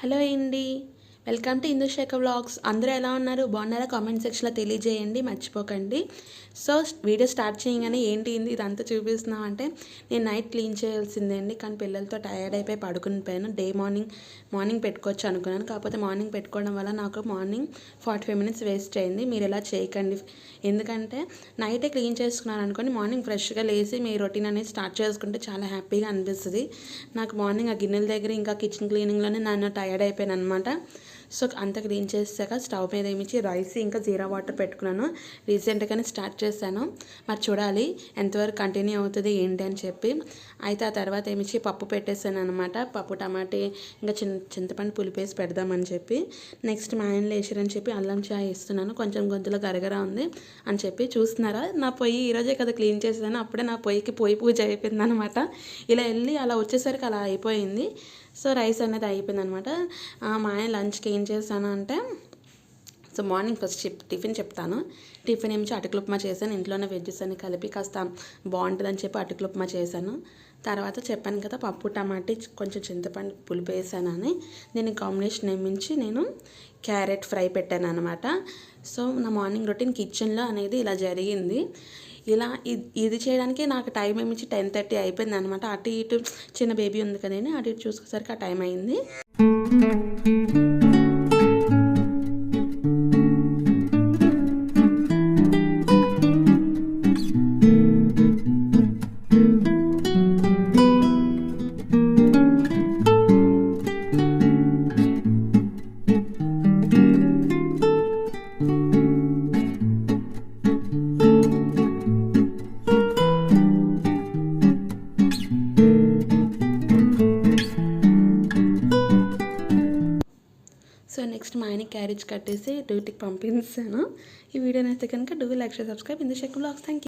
Hello అండి, welcome to Indushekar vlogs. అందరూ ఎలా ఉన్నారు? బాగున్నారా? కామెంట్ సెక్షన్లో తెలియజేయండి, మర్చిపోకండి. సో వీడియో స్టార్ట్ చేయగానే ఏంటి ఇదంతా చూపిస్తున్నాం అంటే, నేను నైట్ క్లీన్ చేయాల్సిందే అండి. కానీ పిల్లలతో టైర్డ్ అయిపోయి పడుకుని పోయాను. మార్నింగ్ పెట్టుకోవచ్చు అనుకున్నాను. కాకపోతే మార్నింగ్ పెట్టుకోవడం వల్ల నాకు మార్నింగ్ 45 మినిట్స్ వేస్ట్ అయింది. మీరు ఎలా చేయకండి. ఎందుకంటే నైటే క్లీన్ చేసుకున్నాను అనుకోండి, మార్నింగ్ ఫ్రెష్గా లేచి మీ రొటీన్ అనేది స్టార్ట్ చేసుకుంటే చాలా హ్యాపీగా అనిపిస్తుంది. నాకు మార్నింగ్ ఆ గిన్నెల దగ్గర ఇంకా కిచెన్ క్లీనింగ్లోనే నన్ను టైర్డ్ అయిపోయాను అనమాట. సో అంతా క్లీన్ చేసాక స్టవ్ మీద ఏమిచ్చి రైస్ ఇంకా జీరా వాటర్ పెట్టుకున్నాను. రీసెంట్గానే స్టార్ట్ చేశాను, మరి చూడాలి ఎంతవరకు కంటిన్యూ అవుతుంది ఏంటి అని చెప్పి. అయితే ఆ తర్వాత ఏమిచ్చి పప్పు పెట్టేసాను అనమాట. పప్పు టమాటీ ఇంకా చింతపండు పులిపేసి పెడదామని చెప్పి. నెక్స్ట్ మా ఆయన లేచారని చెప్పి అల్లం చాయ్ ఇస్తున్నాను. కొంచెం గొంతులో గరగర ఉంది అని చెప్పి. చూస్తున్నారా, నా పొయ్యి ఈరోజే కదా క్లీన్ చేసాను, అప్పుడే నా పొయ్యికి పొయ్యి పూజ అయిపోయింది అనమాట. ఇలా వెళ్ళి అలా వచ్చేసరికి అలా అయిపోయింది. సో రైస్ అనేది అయిపోయింది అనమాట. మా ఆయన లంచ్కి ఏం చేశాను అంటే, సో మార్నింగ్ ఫస్ట్ టిఫిన్ చెప్తాను. టిఫిన్ ఏమిచ్చి అటుకులు ఉప్మా చేశాను. ఇంట్లోనే వెజ్జెస్ అన్ని కలిపి కాస్త బాగుంటుందని చెప్పి అటుకులు ఉప్మా చేశాను. తర్వాత చెప్పాను కదా, పప్పు టమాటీ కొంచెం చింతపండు పులుపు వేసానని. దీని కాంబినేషన్ ఏమించి నేను క్యారెట్ ఫ్రై పెట్టాను అనమాట. సో నా మార్నింగ్ రొటీన్ కిచెన్లో అనేది ఇలా జరిగింది. ఇలా ఇది చేయడానికి నాకు టైం ఏమిచ్చి 10:30 అయిపోయింది అనమాట. అటు ఇటు చిన్న బేబీ ఉంది కదండి, అటు ఇటు చూసుకునేసరికి ఆ టైం అయింది. సో నెక్స్ట్ మా ఆయనకి క్యారేజ్ కట్టేసి డ్యూటీకి పంపించాను. ఈ వీడియో నచ్చితే కనుక do like, share, subscribe Indushekar vlogs. Thank you.